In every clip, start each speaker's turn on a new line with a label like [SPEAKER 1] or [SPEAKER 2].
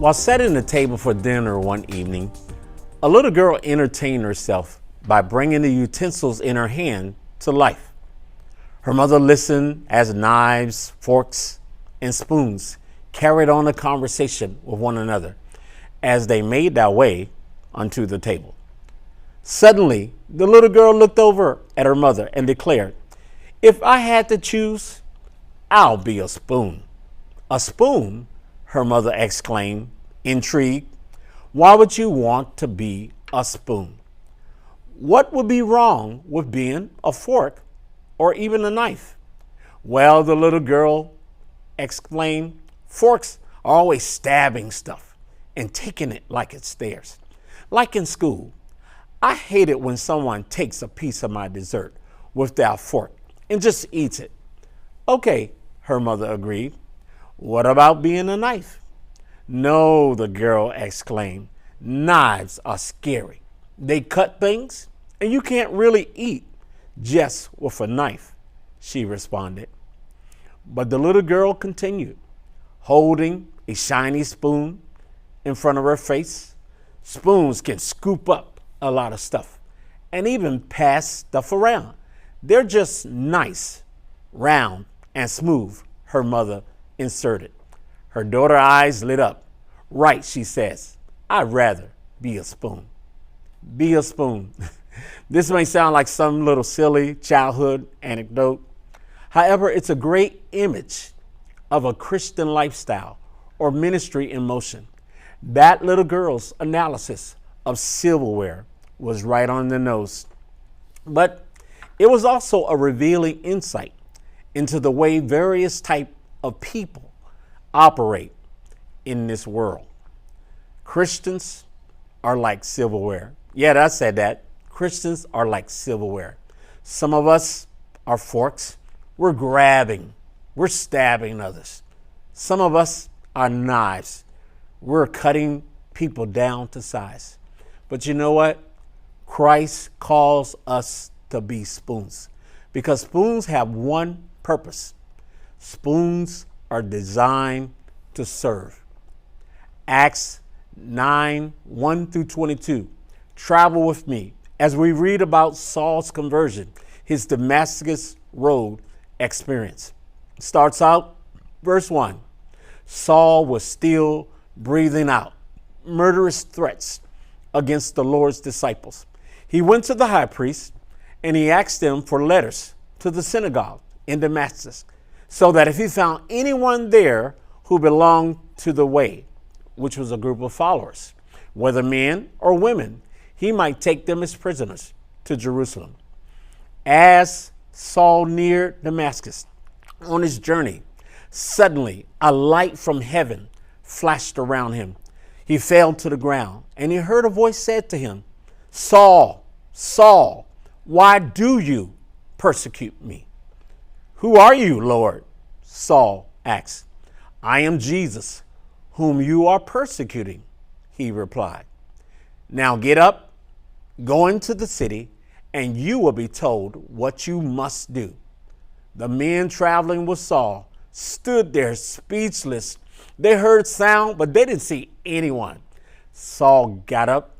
[SPEAKER 1] While setting the table for dinner one evening, a little girl entertained herself by bringing the utensils in her hand to life. Her mother listened as knives, forks, and spoons carried on a conversation with one another as they made their way onto the table. Suddenly, the little girl looked over at her mother and declared, "If I had to choose, I'll be a spoon." "A spoon?" her mother exclaimed, intrigued. "Why would you want to be a spoon? What would be wrong with being a fork or even a knife?" "Well," the little girl explained, "forks are always stabbing stuff and taking it like it's theirs. Like in school, I hate it when someone takes a piece of my dessert with their fork and just eats it." "Okay," her mother agreed. "What about being a knife?" "No," the girl exclaimed. "Knives are scary. They cut things, and you can't really eat just with a knife," she responded. But the little girl continued, holding a shiny spoon in front of her face. "Spoons can scoop up a lot of stuff and even pass stuff around. They're just nice, round, and smooth," her mother inserted. Her daughter's eyes lit up. "Right," she says. "I'd rather be a spoon." Be a spoon. This may sound like some little silly childhood anecdote. However, it's a great image of a Christian lifestyle or ministry in motion. That little girl's analysis of silverware was right on the nose. But it was also a revealing insight into the way various types of people operate in this world. Christians are like silverware. Yeah, I said that. Christians are like silverware. Some of us are forks. We're grabbing. We're stabbing others. Some of us are knives. We're cutting people down to size. But you know what? Christ calls us to be spoons because spoons have one purpose. Spoons are designed to serve. Acts 9:1-22. Travel with me as we read about Saul's conversion, his Damascus Road experience. It starts out, verse 1. Saul was still breathing out murderous threats against the Lord's disciples. He went to the high priest and he asked him for letters to the synagogue in Damascus, so that if he found anyone there who belonged to the way, which was a group of followers, whether men or women, he might take them as prisoners to Jerusalem. As Saul neared Damascus on his journey, suddenly a light from heaven flashed around him. He fell to the ground and he heard a voice said to him, "Saul, Saul, why do you persecute me?" "Who are you, Lord?" Saul asked. "I am Jesus, whom you are persecuting," he replied. "Now get up, go into the city, and you will be told what you must do." The men traveling with Saul stood there speechless. They heard sound, but they didn't see anyone. Saul got up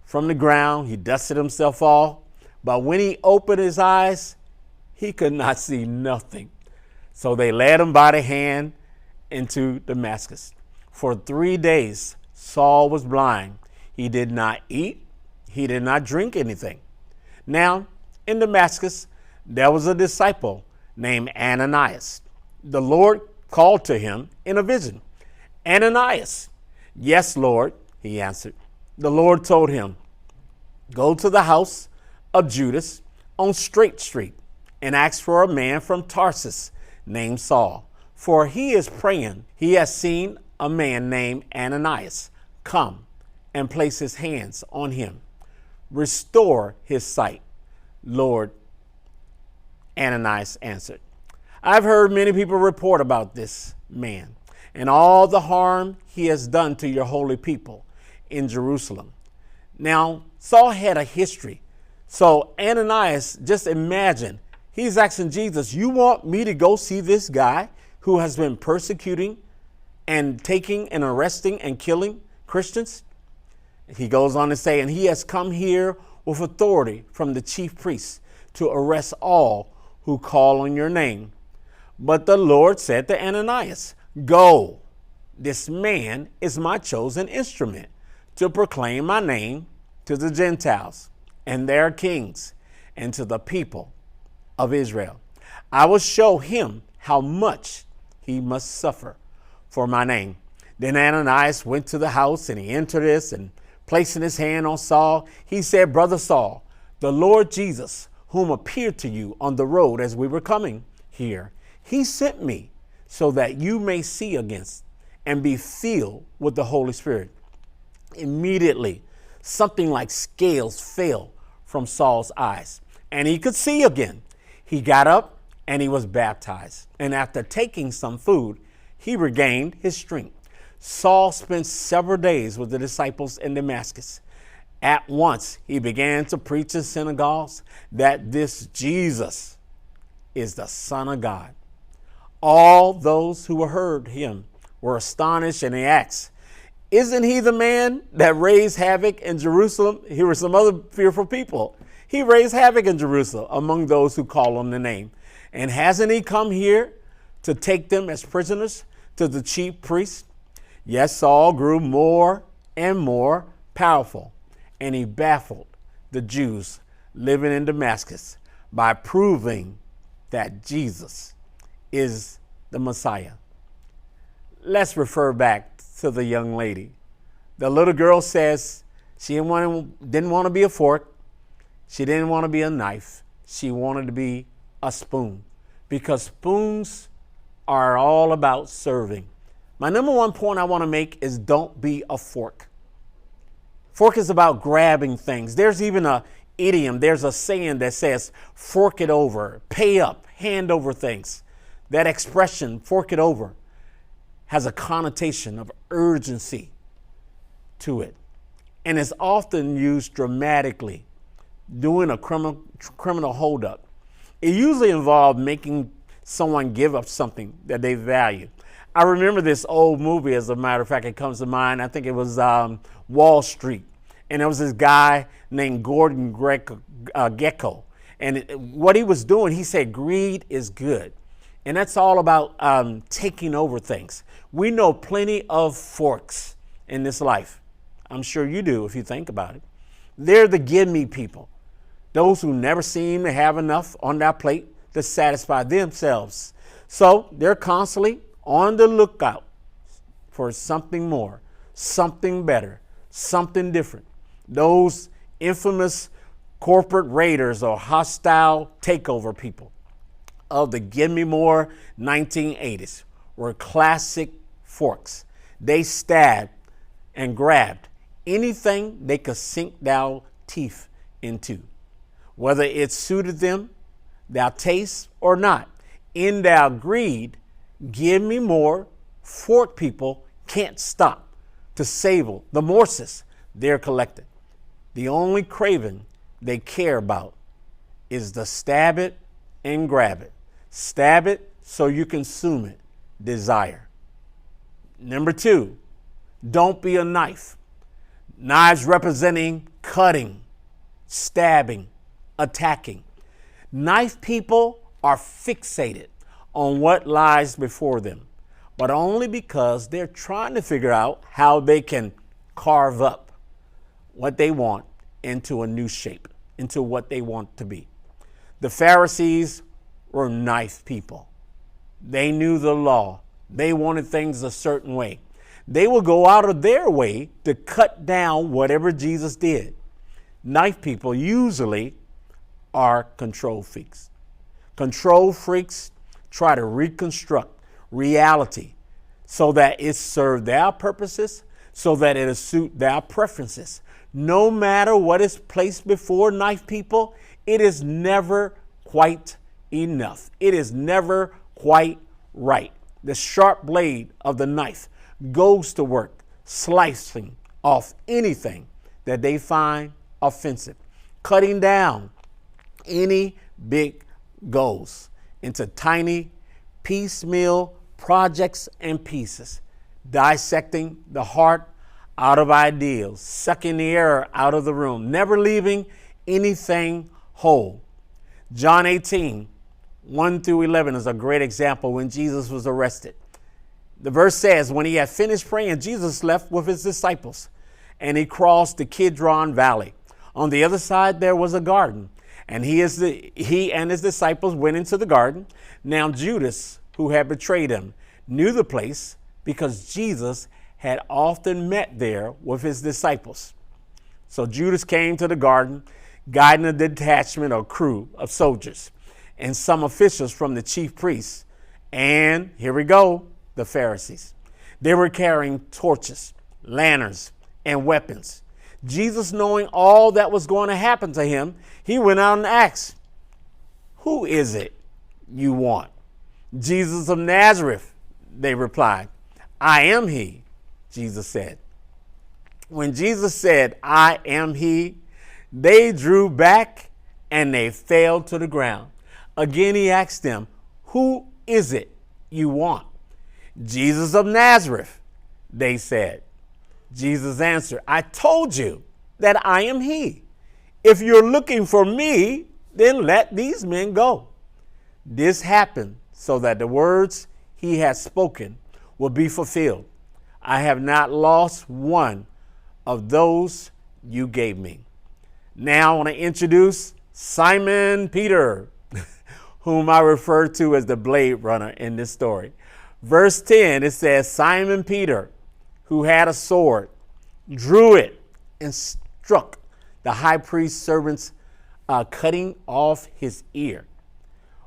[SPEAKER 1] from the ground. He dusted himself off, but when he opened his eyes, he could not see nothing. So they led him by the hand into Damascus. For 3 days, Saul was blind. He did not eat. He did not drink anything. Now, in Damascus, there was a disciple named Ananias. The Lord called to him in a vision. "Ananias." "Yes, Lord," he answered. The Lord told him, "Go to the house of Judas on Straight Street and ask for a man from Tarsus named Saul, for he is praying. He has seen a man named Ananias come and place his hands on him. Restore his sight." "Lord," Ananias answered, "I've heard many people report about this man and all the harm he has done to your holy people in Jerusalem." Now, Saul had a history. So Ananias, just imagine, he's asking Jesus, "You want me to go see this guy who has been persecuting and taking and arresting and killing Christians? He goes on to say, and he has come here with authority from the chief priests to arrest all who call on your name. But the Lord said to Ananias, go, this man is my chosen instrument to proclaim my name to the Gentiles and their kings and to the people of Israel. I will show him how much he must suffer for my name. Then Ananias went to the house and he entered this, and placing his hand on Saul, he said, Brother Saul, the Lord Jesus, whom appeared to you on the road as we were coming here, he sent me so that you may see again and be filled with the Holy Spirit. Immediately, something like scales fell from Saul's eyes, and he could see again. He got up and he was baptized. And after taking some food, he regained his strength. Saul spent several days with the disciples in Damascus. At once, he began to preach in synagogues that this Jesus is the Son of God. All those who heard him were astonished, and they asked, isn't he the man that raised havoc in Jerusalem? Here were some other fearful people. He raised havoc in Jerusalem among those who call on the name. And hasn't he come here to take them as prisoners to the chief priests? Yes, Saul grew more and more powerful, and he baffled the Jews living in Damascus by proving that Jesus is the Messiah. Let's refer back to the young lady. The little girl says she didn't want to be a fork. She didn't want to be a knife. She wanted to be a spoon, because spoons are all about serving. My number one point I want to make is don't be a fork. Fork is about grabbing things. There's even a idiom. There's a saying that says, fork it over, pay up, hand over things. That expression, fork it over, has a connotation of urgency to it, and is often used dramatically doing a criminal holdup. It usually involved making someone give up something that they value. I remember this old movie, as a matter of fact, it comes to mind. I think it was Wall Street. And there was this guy named Gordon Gekko. And what he was doing, he said, greed is good. And that's all about taking over things. We know plenty of forks in this life. I'm sure you do if you think about it. They're the give me people. Those who never seem to have enough on their plate to satisfy themselves. So they're constantly on the lookout for something more, something better, something different. Those infamous corporate raiders or hostile takeover people of the Give Me More 1980s were classic forks. They stabbed and grabbed anything they could sink their teeth into, whether it suited them, their taste or not. In their greed, Give Me More fork people can't stop to savor the morsels they're collecting. The only craving they care about is the stab it and grab it. Stab it so you consume it desire. Number 2, don't be a knife. Knives representing cutting, stabbing, attacking. Knife people are fixated on what lies before them, but only because they're trying to figure out how they can carve up what they want into a new shape, into what they want to be. The Pharisees were knife people. They knew the law. They wanted things a certain way. They would go out of their way to cut down whatever Jesus did. Knife people usually are control freaks. Control freaks try to reconstruct reality so that it serves their purposes, so that it'll suit their preferences. No matter what is placed before knife people, it is never quite enough. It is never quite right. The sharp blade of the knife goes to work slicing off anything that they find offensive, cutting down any big goals into tiny piecemeal projects and pieces. dissecting the heart out of ideals, sucking the air out of the room, never leaving anything whole. John 18, 1 through 11 is a great example when Jesus was arrested. The verse says, when he had finished praying, Jesus left with his disciples and he crossed the Kidron Valley. On the other side, there was a garden, and he and his disciples went into the garden. Now Judas, who had betrayed him, knew the place because Jesus had often met there with his disciples. So Judas came to the garden, guiding a detachment or crew of soldiers and some officials from the chief priests. And here we go, the Pharisees. They were carrying torches, lanterns, and weapons. Jesus, knowing all that was going to happen to him, he went out and asked, "Who is it you want?" "Jesus of Nazareth," they replied. "I am he," Jesus said. When Jesus said, "I am he," they drew back and they fell to the ground. Again, he asked them, "Who is it you want?" "Jesus of Nazareth," they said. Jesus answered, "I told you that I am he. If you're looking for me, then let these men go." This happened so that the words he had spoken would be fulfilled. "I have not lost one of those you gave me." Now I want to introduce Simon Peter, whom I refer to as the Blade Runner in this story. Verse 10, it says, Simon Peter, who had a sword, drew it and struck the high priest's servants, cutting off his ear.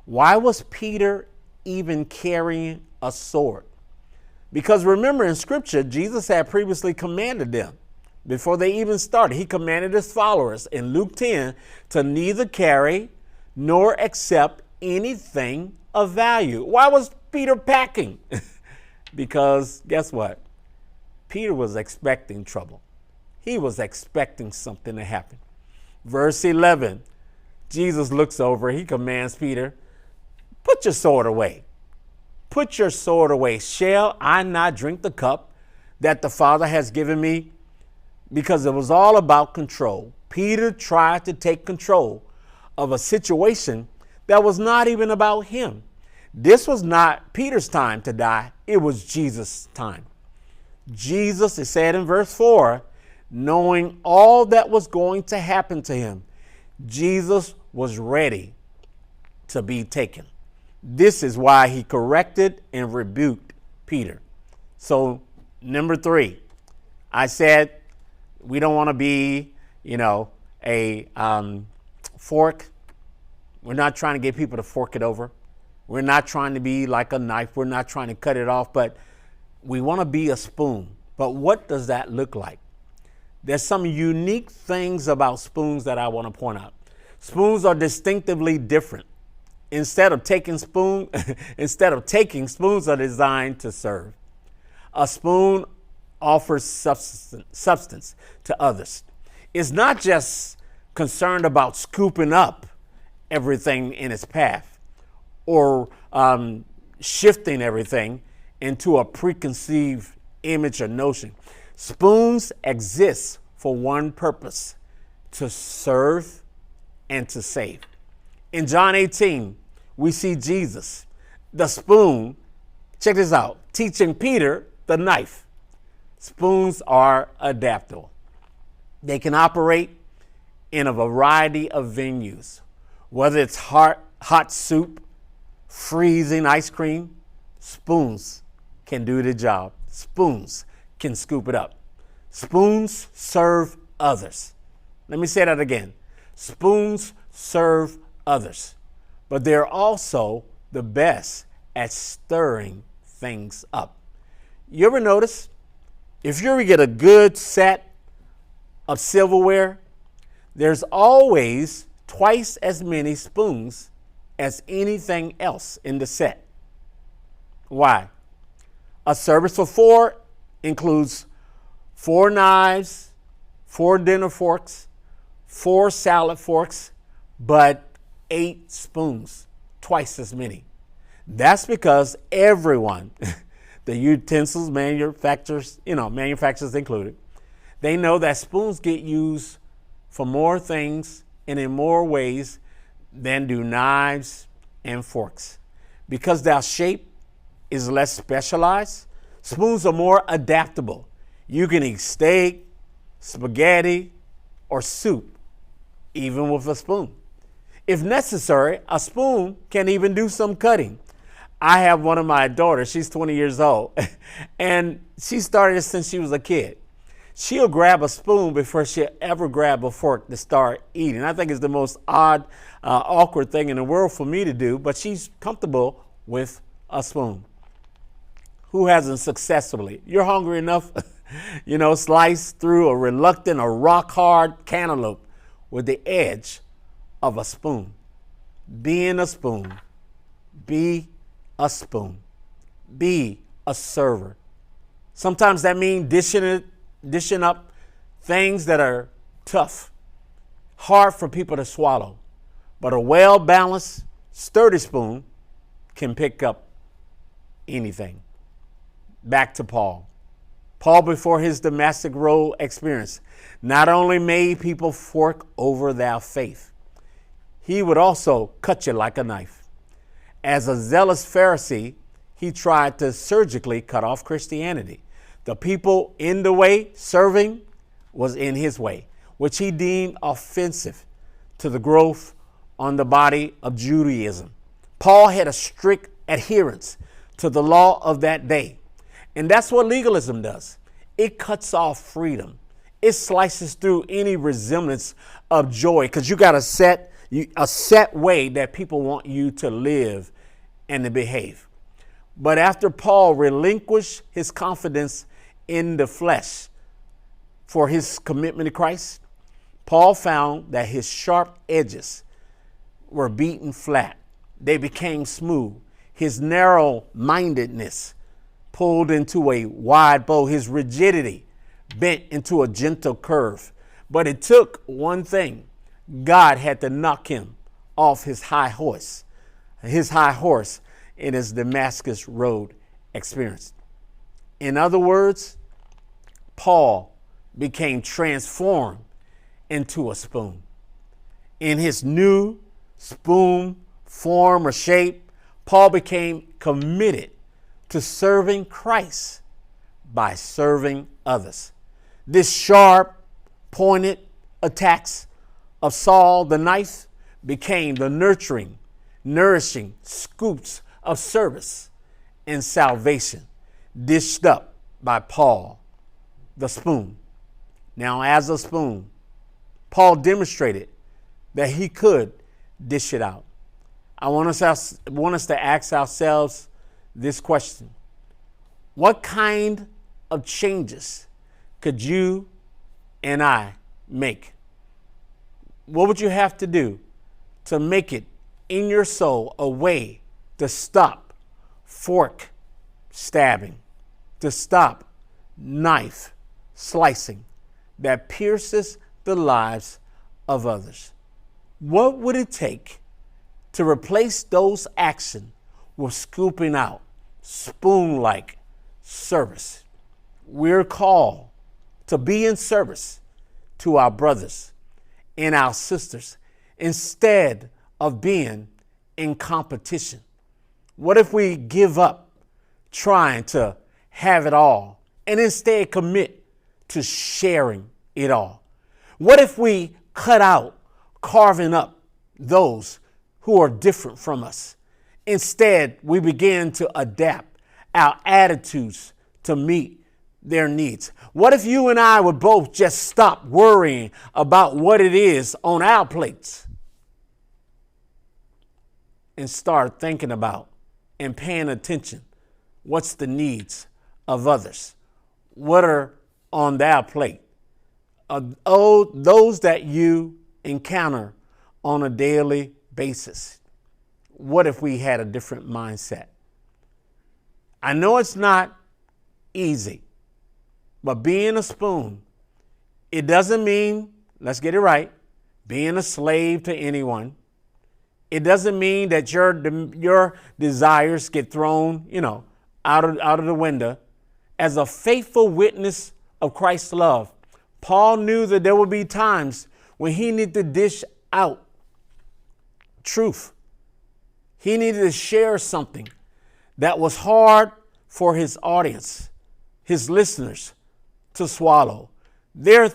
[SPEAKER 1] Why was Peter even carrying a sword? Because remember, in scripture, Jesus had previously commanded them before they even started. He commanded his followers in Luke 10 to neither carry nor accept anything of value. Why was Peter packing? Because guess what? Peter was expecting trouble. He was expecting something to happen. Verse 11, Jesus looks over. He commands Peter, "Put your sword away. Put your sword away. Shall I not drink the cup that the Father has given me?" Because it was all about control. Peter tried to take control of a situation that was not even about him. This was not Peter's time to die. It was Jesus' time. Jesus, it said in verse 4, knowing all that was going to happen to him, Jesus was ready to be taken. This is why he corrected and rebuked Peter. So, number 3, I said we don't want to be, a fork. We're not trying to get people to fork it over. We're not trying to be like a knife. We're not trying to cut it off, but we want to be a spoon. But what does that look like? There's some unique things about spoons that I want to point out. Spoons are distinctively different. Instead of taking, spoons are designed to serve. A spoon offers substance to others. It's not just concerned about scooping up everything in its path or shifting everything into a preconceived image or notion. Spoons exist for one purpose: to serve and to save. In John 18, we see Jesus, the spoon, check this out, teaching Peter the knife. Spoons are adaptable. They can operate in a variety of venues, whether it's hot soup, freezing ice cream. Spoons can do the job. Spoons can scoop it up. Spoons serve others. Let me say that again. Spoons serve others, but they're also the best at stirring things up. You ever notice if you ever get a good set of silverware, there's always twice as many spoons as anything else in the set. Why? A service for 4 includes 4 knives, 4 dinner forks, 4 salad forks, but 8 spoons, twice as many. That's because everyone the utensils manufacturers included, they know that spoons get used for more things and in more ways than do knives and forks. Because their shape is less specialized, spoons are more adaptable. You can eat steak, spaghetti, or soup, even with a spoon. If necessary, a spoon can even do some cutting. I have one of my daughters, she's 20 years old, and she started since she was a kid. She'll grab a spoon before she'll ever grab a fork to start eating. I think it's the most awkward thing in the world for me to do, but she's comfortable with a spoon. Who hasn't successfully? You're hungry enough, slice through a reluctant or rock-hard cantaloupe with the edge of a spoon. Being a spoon. Be a spoon. Be a server. Sometimes that means dishing up things that are tough, hard for people to swallow. But a well-balanced, sturdy spoon can pick up anything. Back to Paul. Paul, before his Damascus Road experience, not only made people fork over their faith, he would also cut you like a knife. As a zealous Pharisee, he tried to surgically cut off Christianity. The people in the way serving was in his way, which he deemed offensive to the growth on the body of Judaism. Paul had a strict adherence to the law of that day. And that's what legalism does. It cuts off freedom. It slices through any resemblance of joy because you got a set way that people want you to live and to behave. But after Paul relinquished his confidence in the flesh for his commitment to Christ, Paul found that his sharp edges were beaten flat. They became smooth. His narrow-mindedness pulled into a wide bow. His rigidity bent into a gentle curve. But it took one thing. God had to knock him off his high horse in his Damascus Road experience. In other words, Paul became transformed into a spoon. In his new spoon form or shape, Paul became committed to serving Christ by serving others. This sharp, pointed attacks of Saul the knife became the nurturing, nourishing scoops of service and salvation dished up by Paul the spoon. Now, as a spoon, Paul demonstrated that he could dish it out. I want us to ask ourselves this question. What kind of changes could you and I make? What would you have to do to make it in your soul a way to stop fork stabbing, to stop knife slicing that pierces the lives of others? What would it take to replace those actions with scooping out spoon-like service? We're called to be in service to our brothers and our sisters instead of being in competition. What if we give up trying to have it all and instead commit to sharing it all? What if we cut out carving up those who are different from us? Instead, we begin to adapt our attitudes to meet their needs. What if you and I would both just stop worrying about what it is on our plates and start thinking about and paying attention? What's the needs of others? What are on their plate? Those that you encounter on a daily basis. What if we had a different mindset? I know it's not easy, but being a spoon, it doesn't mean, let's get it right, being a slave to anyone. It doesn't mean that your desires get thrown, out of the window. As a faithful witness of Christ's love, Paul knew that there would be times when he needed to dish out truth. He needed to share something that was hard for his audience, his listeners, to swallow. There are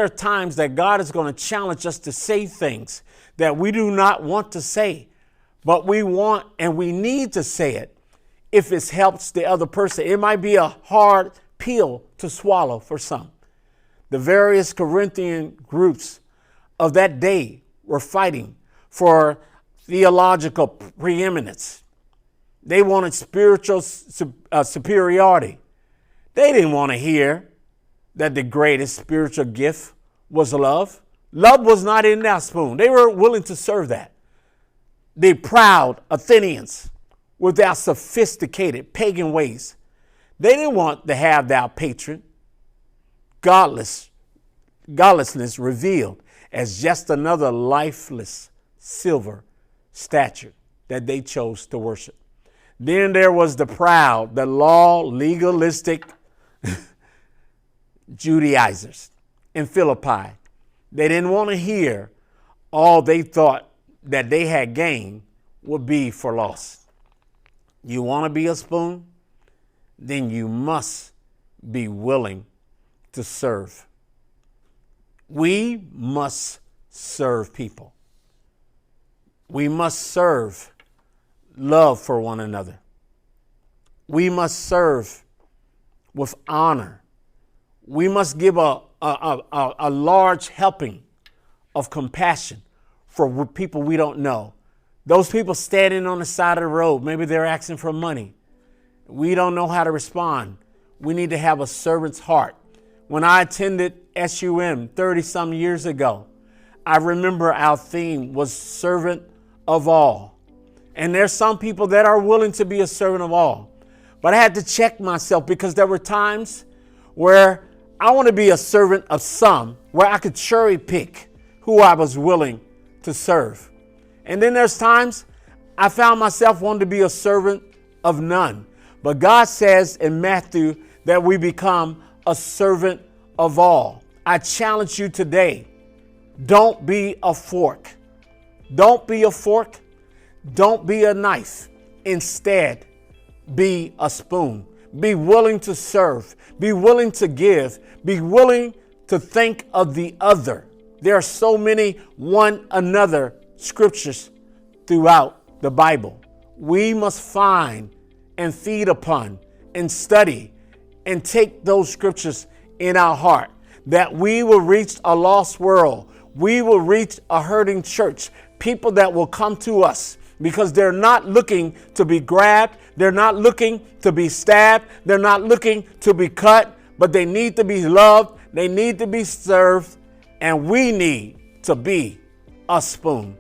[SPEAKER 1] times that God is going to challenge us to say things that we do not want to say, but we want and we need to say it if it helps the other person. It might be a hard pill to swallow for some. The various Corinthian groups of that day were fighting for theological preeminence. They wanted spiritual superiority. They didn't want to hear that the greatest spiritual gift was love. Love was not in their spoon. They were willing to serve that. The proud Athenians, with their sophisticated pagan ways, they didn't want to have their patron, godlessness revealed as just another lifeless silver statue that they chose to worship. Then there was the proud, the legalistic Judaizers in Philippi. They didn't want to hear all they thought that they had gained would be for loss. You want to be a spoon? Then you must be willing to serve. We must serve people. We must serve love for one another. We must serve with honor. We must give a large helping of compassion for people we don't know. Those people standing on the side of the road, maybe they're asking for money. We don't know how to respond. We need to have a servant's heart. When I attended SUM 30-some years ago, I remember our theme was servant of all. And there's some people that are willing to be a servant of all. But I had to check myself because there were times where I want to be a servant of some, where I could cherry pick who I was willing to serve. And then there's times I found myself wanting to be a servant of none. But God says in Matthew that we become a servant of all. I challenge you today, don't be a fork. Don't be a fork. Don't be a knife. Instead, be a spoon. Be willing to serve. Be willing to give. Be willing to think of the other. There are so many one another scriptures throughout the Bible. We must find and feed upon and study and take those scriptures in our heart, that we will reach a lost world. We will reach a hurting church, people that will come to us because they're not looking to be grabbed. They're not looking to be stabbed. They're not looking to be cut, but they need to be loved. They need to be served. And we need to be a spoon.